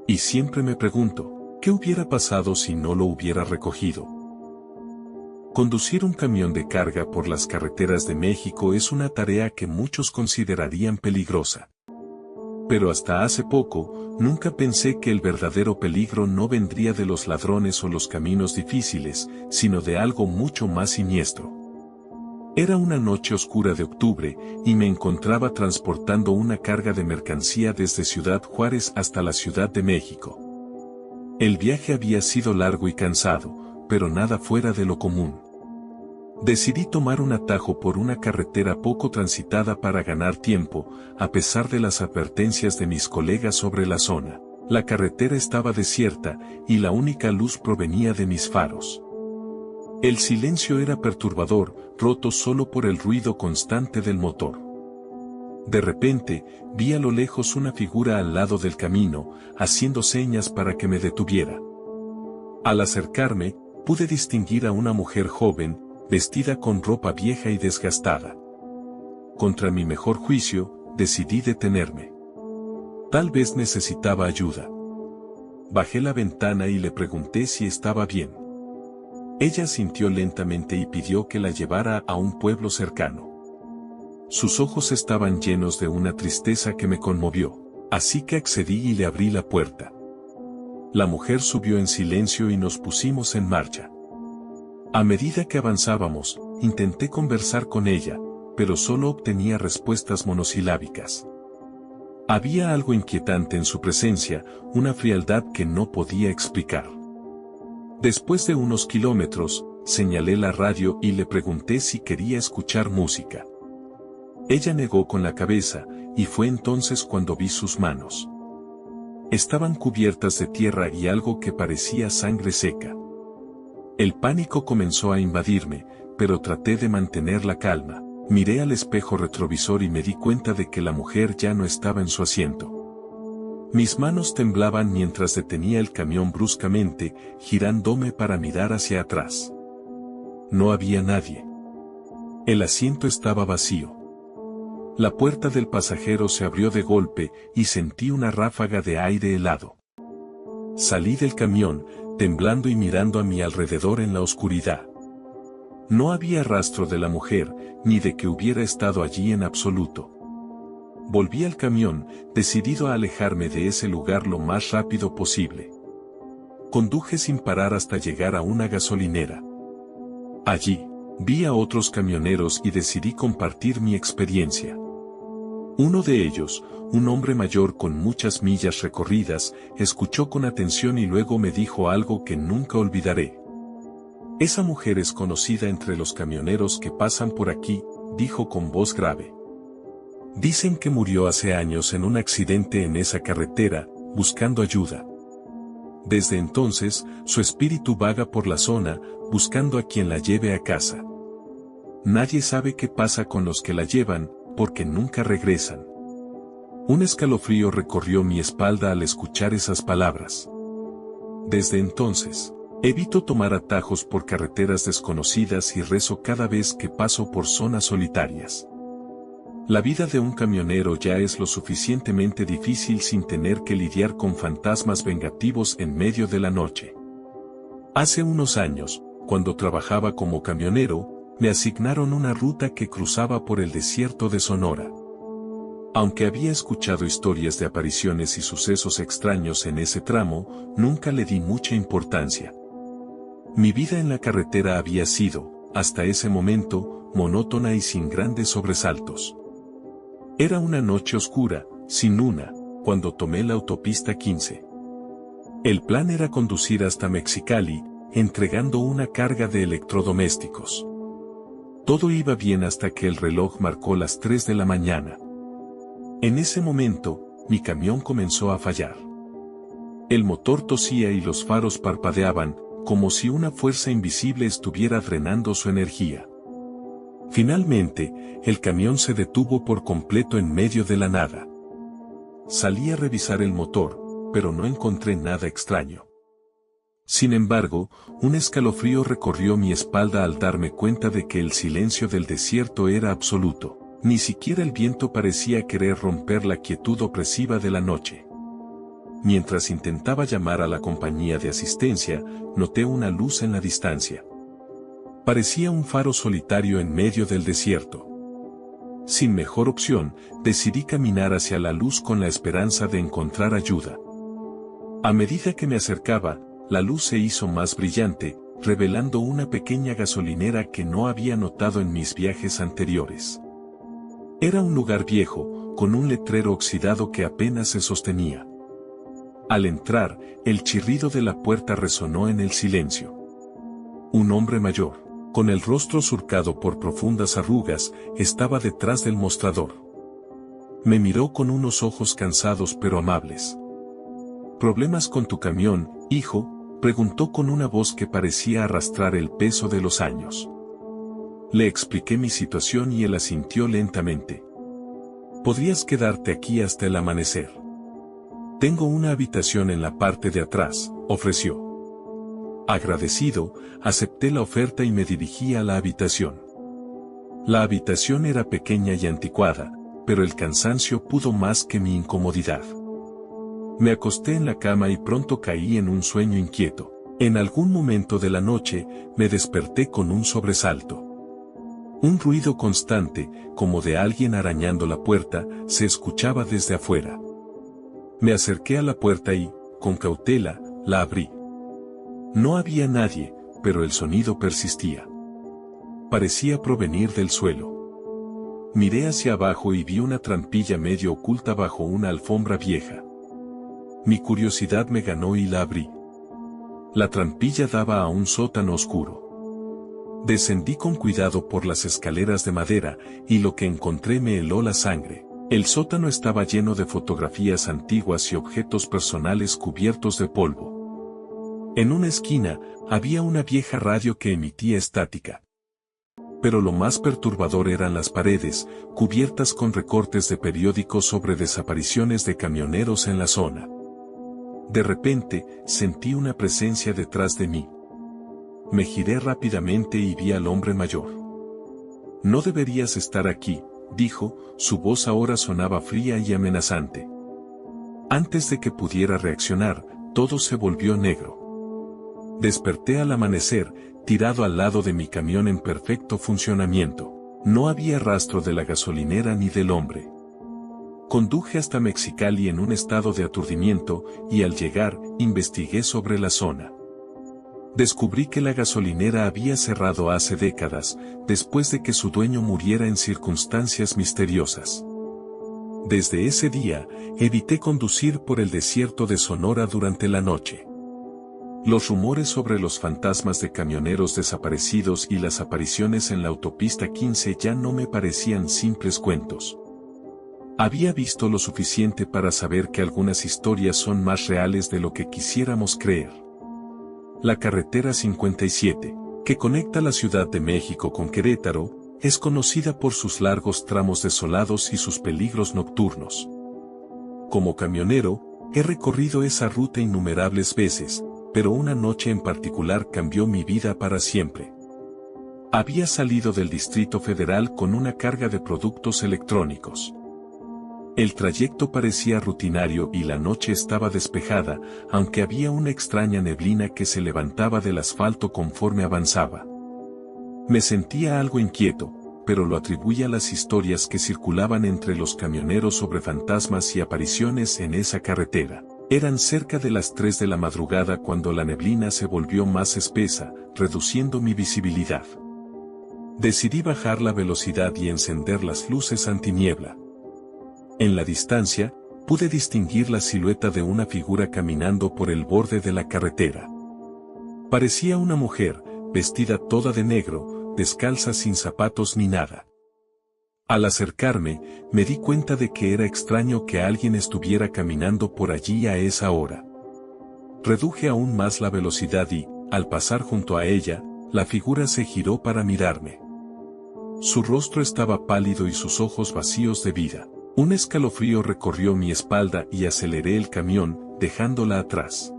Y siempre me pregunto, ¿qué hubiera pasado si no lo hubiera recogido? Conducir un camión de carga por las carreteras de México es una tarea que muchos considerarían peligrosa. Pero hasta hace poco, nunca pensé que el verdadero peligro no vendría de los ladrones o los caminos difíciles, sino de algo mucho más siniestro. Era una noche oscura de octubre, y me encontraba transportando una carga de mercancía desde Ciudad Juárez hasta la Ciudad de México. El viaje había sido largo y cansado, pero nada fuera de lo común. Decidí tomar un atajo por una carretera poco transitada para ganar tiempo, a pesar de las advertencias de mis colegas sobre la zona. La carretera estaba desierta, y la única luz provenía de mis faros. El silencio era perturbador, roto solo por el ruido constante del motor. De repente, vi a lo lejos una figura al lado del camino, haciendo señas para que me detuviera. Al acercarme, pude distinguir a una mujer joven, vestida con ropa vieja y desgastada. Contra mi mejor juicio, decidí detenerme. Tal vez necesitaba ayuda. Bajé la ventana y le pregunté si estaba bien. Ella sintió lentamente y pidió que la llevara a un pueblo cercano. Sus ojos estaban llenos de una tristeza que me conmovió, así que accedí y le abrí la puerta. La mujer subió en silencio y nos pusimos en marcha. A medida que avanzábamos, intenté conversar con ella, pero solo obtenía respuestas monosilábicas. Había algo inquietante en su presencia, una frialdad que no podía explicar. Después de unos kilómetros, señalé la radio y le pregunté si quería escuchar música. Ella negó con la cabeza, y fue entonces cuando vi sus manos. Estaban cubiertas de tierra y algo que parecía sangre seca. El pánico comenzó a invadirme, pero traté de mantener la calma. Miré al espejo retrovisor y me di cuenta de que la mujer ya no estaba en su asiento. Mis manos temblaban mientras detenía el camión bruscamente, girándome para mirar hacia atrás. No había nadie. El asiento estaba vacío. La puerta del pasajero se abrió de golpe y sentí una ráfaga de aire helado. Salí del camión, temblando y mirando a mi alrededor en la oscuridad. No había rastro de la mujer, ni de que hubiera estado allí en absoluto. Volví al camión, decidido a alejarme de ese lugar lo más rápido posible. Conduje sin parar hasta llegar a una gasolinera. Allí, vi a otros camioneros y decidí compartir mi experiencia. Uno de ellos, un hombre mayor con muchas millas recorridas, escuchó con atención y luego me dijo algo que nunca olvidaré. Esa mujer es conocida entre los camioneros que pasan por aquí, dijo con voz grave. Dicen que murió hace años en un accidente en esa carretera, buscando ayuda. Desde entonces, su espíritu vaga por la zona, buscando a quien la lleve a casa. Nadie sabe qué pasa con los que la llevan, porque nunca regresan. Un escalofrío recorrió mi espalda al escuchar esas palabras. Desde entonces, evito tomar atajos por carreteras desconocidas y rezo cada vez que paso por zonas solitarias. La vida de un camionero ya es lo suficientemente difícil sin tener que lidiar con fantasmas vengativos en medio de la noche. Hace unos años, cuando trabajaba como camionero, me asignaron una ruta que cruzaba por el desierto de Sonora. Aunque había escuchado historias de apariciones y sucesos extraños en ese tramo, nunca le di mucha importancia. Mi vida en la carretera había sido, hasta ese momento, monótona y sin grandes sobresaltos. Era una noche oscura, sin luna, cuando tomé la autopista 15. El plan era conducir hasta Mexicali, entregando una carga de electrodomésticos. Todo iba bien hasta que el reloj marcó las 3 de la mañana. En ese momento, mi camión comenzó a fallar. El motor tosía y los faros parpadeaban, como si una fuerza invisible estuviera drenando su energía. Finalmente, el camión se detuvo por completo en medio de la nada. Salí a revisar el motor, pero no encontré nada extraño. Sin embargo, un escalofrío recorrió mi espalda al darme cuenta de que el silencio del desierto era absoluto. Ni siquiera el viento parecía querer romper la quietud opresiva de la noche. Mientras intentaba llamar a la compañía de asistencia, noté una luz en la distancia. Parecía un faro solitario en medio del desierto. Sin mejor opción, decidí caminar hacia la luz con la esperanza de encontrar ayuda. A medida que me acercaba, la luz se hizo más brillante, revelando una pequeña gasolinera que no había notado en mis viajes anteriores. Era un lugar viejo, con un letrero oxidado que apenas se sostenía. Al entrar, el chirrido de la puerta resonó en el silencio. Un hombre mayor, con el rostro surcado por profundas arrugas, estaba detrás del mostrador. Me miró con unos ojos cansados pero amables. ¿Problemas con tu camión, hijo?, preguntó con una voz que parecía arrastrar el peso de los años. Le expliqué mi situación y él asintió lentamente. Podrías quedarte aquí hasta el amanecer. Tengo una habitación en la parte de atrás, ofreció. Agradecido, acepté la oferta y me dirigí a la habitación. La habitación era pequeña y anticuada, pero el cansancio pudo más que mi incomodidad. Me acosté en la cama y pronto caí en un sueño inquieto. En algún momento de la noche, me desperté con un sobresalto. Un ruido constante, como de alguien arañando la puerta, se escuchaba desde afuera. Me acerqué a la puerta y, con cautela, la abrí. No había nadie, pero el sonido persistía. Parecía provenir del suelo. Miré hacia abajo y vi una trampilla medio oculta bajo una alfombra vieja. Mi curiosidad me ganó y la abrí. La trampilla daba a un sótano oscuro. Descendí con cuidado por las escaleras de madera, y lo que encontré me heló la sangre. El sótano estaba lleno de fotografías antiguas y objetos personales cubiertos de polvo. En una esquina, había una vieja radio que emitía estática. Pero lo más perturbador eran las paredes, cubiertas con recortes de periódicos sobre desapariciones de camioneros en la zona. De repente, sentí una presencia detrás de mí. Me giré rápidamente y vi al hombre mayor. No deberías estar aquí, dijo, su voz ahora sonaba fría y amenazante. Antes de que pudiera reaccionar, todo se volvió negro. Desperté al amanecer, tirado al lado de mi camión en perfecto funcionamiento. No había rastro de la gasolinera ni del hombre. Conduje hasta Mexicali en un estado de aturdimiento, y al llegar, investigué sobre la zona. Descubrí que la gasolinera había cerrado hace décadas, después de que su dueño muriera en circunstancias misteriosas. Desde ese día, evité conducir por el desierto de Sonora durante la noche. Los rumores sobre los fantasmas de camioneros desaparecidos y las apariciones en la autopista 15 ya no me parecían simples cuentos. Había visto lo suficiente para saber que algunas historias son más reales de lo que quisiéramos creer. La carretera 57, que conecta la Ciudad de México con Querétaro, es conocida por sus largos tramos desolados y sus peligros nocturnos. Como camionero, he recorrido esa ruta innumerables veces, pero una noche en particular cambió mi vida para siempre. Había salido del Distrito Federal con una carga de productos electrónicos. El trayecto parecía rutinario y la noche estaba despejada, aunque había una extraña neblina que se levantaba del asfalto conforme avanzaba. Me sentía algo inquieto, pero lo atribuía a las historias que circulaban entre los camioneros sobre fantasmas y apariciones en esa carretera. Eran cerca de las 3 de la madrugada cuando la neblina se volvió más espesa, reduciendo mi visibilidad. Decidí bajar la velocidad y encender las luces antiniebla. En la distancia, pude distinguir la silueta de una figura caminando por el borde de la carretera. Parecía una mujer, vestida toda de negro, descalza sin zapatos ni nada. Al acercarme, me di cuenta de que era extraño que alguien estuviera caminando por allí a esa hora. Reduje aún más la velocidad y, al pasar junto a ella, la figura se giró para mirarme. Su rostro estaba pálido y sus ojos vacíos de vida. Un escalofrío recorrió mi espalda y aceleré el camión, dejándola atrás.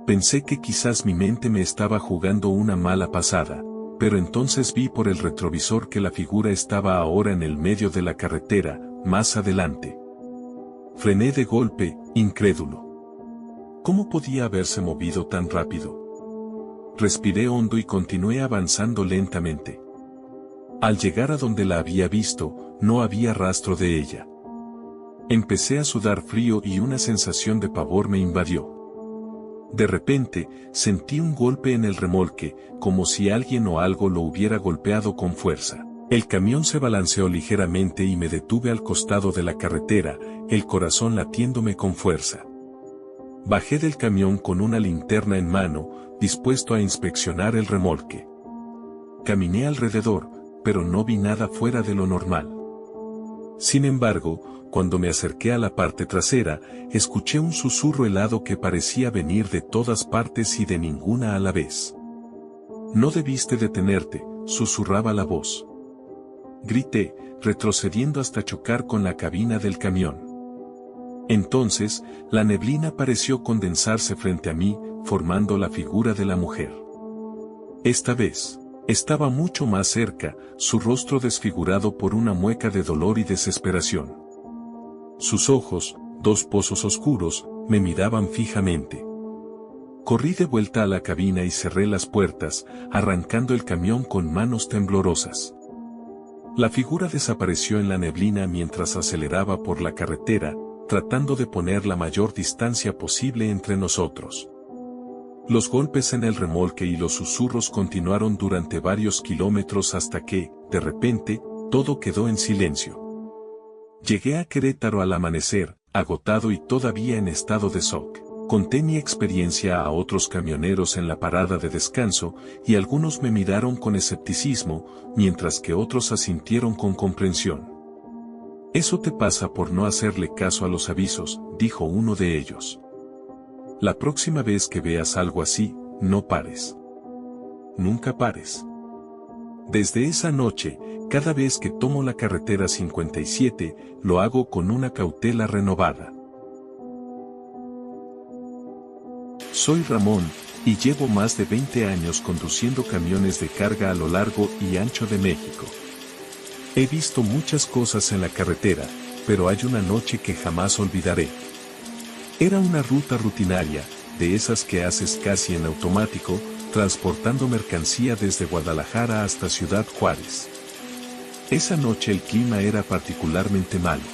Pensé que quizás mi mente me estaba jugando una mala pasada, pero entonces vi por el retrovisor que la figura estaba ahora en el medio de la carretera, más adelante. Frené de golpe, incrédulo. ¿Cómo podía haberse movido tan rápido? Respiré hondo y continué avanzando lentamente. Al llegar a donde la había visto, no había rastro de ella. Empecé a sudar frío y una sensación de pavor me invadió. De repente, sentí un golpe en el remolque, como si alguien o algo lo hubiera golpeado con fuerza. El camión se balanceó ligeramente y me detuve al costado de la carretera, el corazón latiéndome con fuerza. Bajé del camión con una linterna en mano, dispuesto a inspeccionar el remolque. Caminé alrededor, pero no vi nada fuera de lo normal. Sin embargo, cuando me acerqué a la parte trasera, escuché un susurro helado que parecía venir de todas partes y de ninguna a la vez. «No debiste detenerte», susurraba la voz. Grité, retrocediendo hasta chocar con la cabina del camión. Entonces, la neblina pareció condensarse frente a mí, formando la figura de la mujer. Esta vez, estaba mucho más cerca, su rostro desfigurado por una mueca de dolor y desesperación. Sus ojos, dos pozos oscuros, me miraban fijamente. Corrí de vuelta a la cabina y cerré las puertas, arrancando el camión con manos temblorosas. La figura desapareció en la neblina mientras aceleraba por la carretera, tratando de poner la mayor distancia posible entre nosotros. Los golpes en el remolque y los susurros continuaron durante varios kilómetros hasta que, de repente, todo quedó en silencio. Llegué a Querétaro al amanecer, agotado y todavía en estado de shock. Conté mi experiencia a otros camioneros en la parada de descanso, y algunos me miraron con escepticismo, mientras que otros asintieron con comprensión. «Eso te pasa por no hacerle caso a los avisos», dijo uno de ellos. «La próxima vez que veas algo así, no pares. Nunca pares». Desde esa noche, cada vez que tomo la carretera 57, lo hago con una cautela renovada. Soy Ramón, y llevo más de 20 años conduciendo camiones de carga a lo largo y ancho de México. He visto muchas cosas en la carretera, pero hay una noche que jamás olvidaré. Era una ruta rutinaria, de esas que haces casi en automático, transportando mercancía desde Guadalajara hasta Ciudad Juárez. Esa noche el clima era particularmente malo.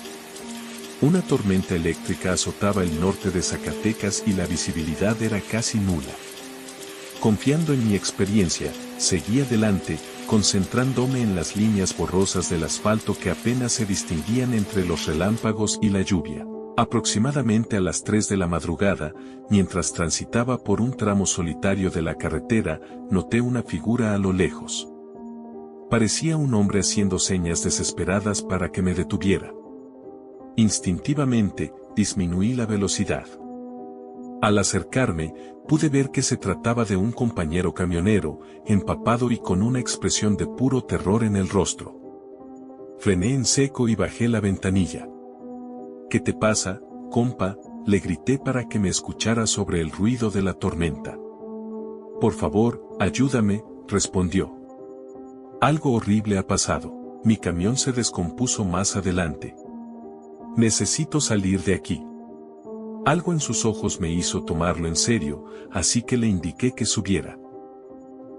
Una tormenta eléctrica azotaba el norte de Zacatecas y la visibilidad era casi nula. Confiando en mi experiencia, seguí adelante, concentrándome en las líneas borrosas del asfalto que apenas se distinguían entre los relámpagos y la lluvia. Aproximadamente a las 3 de la madrugada, mientras transitaba por un tramo solitario de la carretera, noté una figura a lo lejos. Parecía un hombre haciendo señas desesperadas para que me detuviera. Instintivamente, disminuí la velocidad. Al acercarme, pude ver que se trataba de un compañero camionero, empapado y con una expresión de puro terror en el rostro. Frené en seco y bajé la ventanilla. «¿Qué te pasa, compa?», le grité para que me escuchara sobre el ruido de la tormenta. «Por favor, ayúdame», respondió. «Algo horrible ha pasado. Mi camión se descompuso más adelante. Necesito salir de aquí». Algo en sus ojos me hizo tomarlo en serio, así que le indiqué que subiera.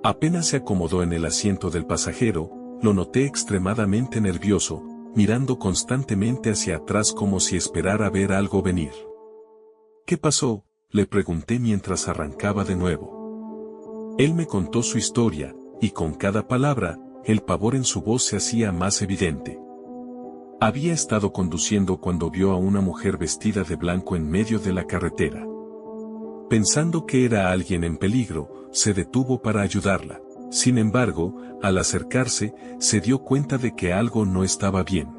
Apenas se acomodó en el asiento del pasajero, lo noté extremadamente nervioso, mirando constantemente hacia atrás como si esperara ver algo venir. «¿Qué pasó?», le pregunté mientras arrancaba de nuevo. Él me contó su historia, y con cada palabra, el pavor en su voz se hacía más evidente. Había estado conduciendo cuando vio a una mujer vestida de blanco en medio de la carretera. Pensando que era alguien en peligro, se detuvo para ayudarla. Sin embargo, al acercarse, se dio cuenta de que algo no estaba bien.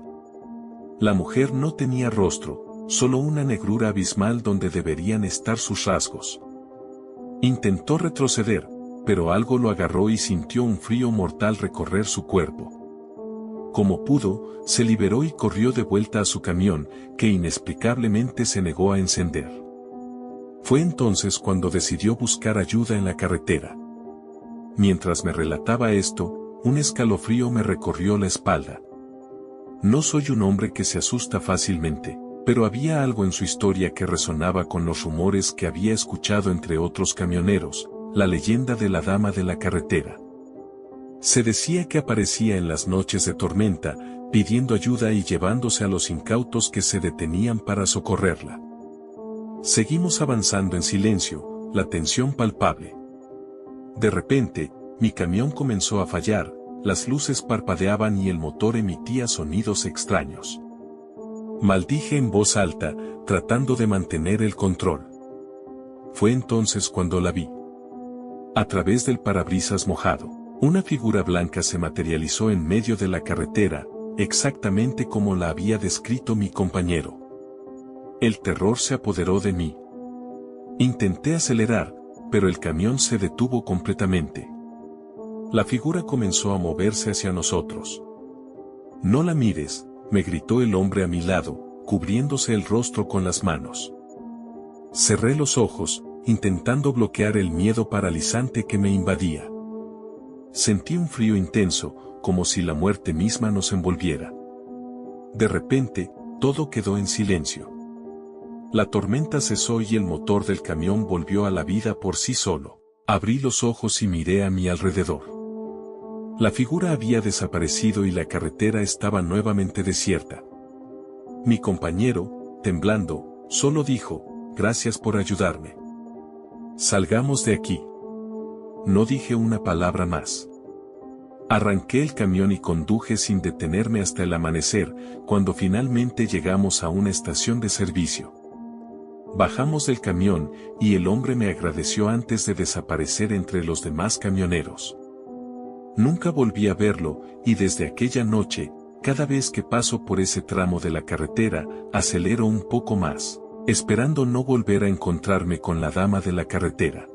La mujer no tenía rostro, solo una negrura abismal donde deberían estar sus rasgos. Intentó retroceder, pero algo lo agarró y sintió un frío mortal recorrer su cuerpo. Como pudo, se liberó y corrió de vuelta a su camión, que inexplicablemente se negó a encender. Fue entonces cuando decidió buscar ayuda en la carretera. Mientras me relataba esto, un escalofrío me recorrió la espalda. No soy un hombre que se asusta fácilmente, pero había algo en su historia que resonaba con los rumores que había escuchado entre otros camioneros, la leyenda de la dama de la carretera. Se decía que aparecía en las noches de tormenta, pidiendo ayuda y llevándose a los incautos que se detenían para socorrerla. Seguimos avanzando en silencio, la tensión palpable. De repente, mi camión comenzó a fallar, las luces parpadeaban y el motor emitía sonidos extraños. Maldije en voz alta, tratando de mantener el control. Fue entonces cuando la vi. A través del parabrisas mojado, una figura blanca se materializó en medio de la carretera, exactamente como la había descrito mi compañero. El terror se apoderó de mí. Intenté acelerar, pero el camión se detuvo completamente. La figura comenzó a moverse hacia nosotros. «No la mires», me gritó el hombre a mi lado, cubriéndose el rostro con las manos. Cerré los ojos, intentando bloquear el miedo paralizante que me invadía. Sentí un frío intenso, como si la muerte misma nos envolviera. De repente, todo quedó en silencio. La tormenta cesó y el motor del camión volvió a la vida por sí solo. Abrí los ojos y miré a mi alrededor. La figura había desaparecido y la carretera estaba nuevamente desierta. Mi compañero, temblando, solo dijo, «Gracias por ayudarme. Salgamos de aquí». No dije una palabra más. Arranqué el camión y conduje sin detenerme hasta el amanecer, cuando finalmente llegamos a una estación de servicio. Bajamos del camión, y el hombre me agradeció antes de desaparecer entre los demás camioneros. Nunca volví a verlo, y desde aquella noche, cada vez que paso por ese tramo de la carretera, acelero un poco más, esperando no volver a encontrarme con la dama de la carretera.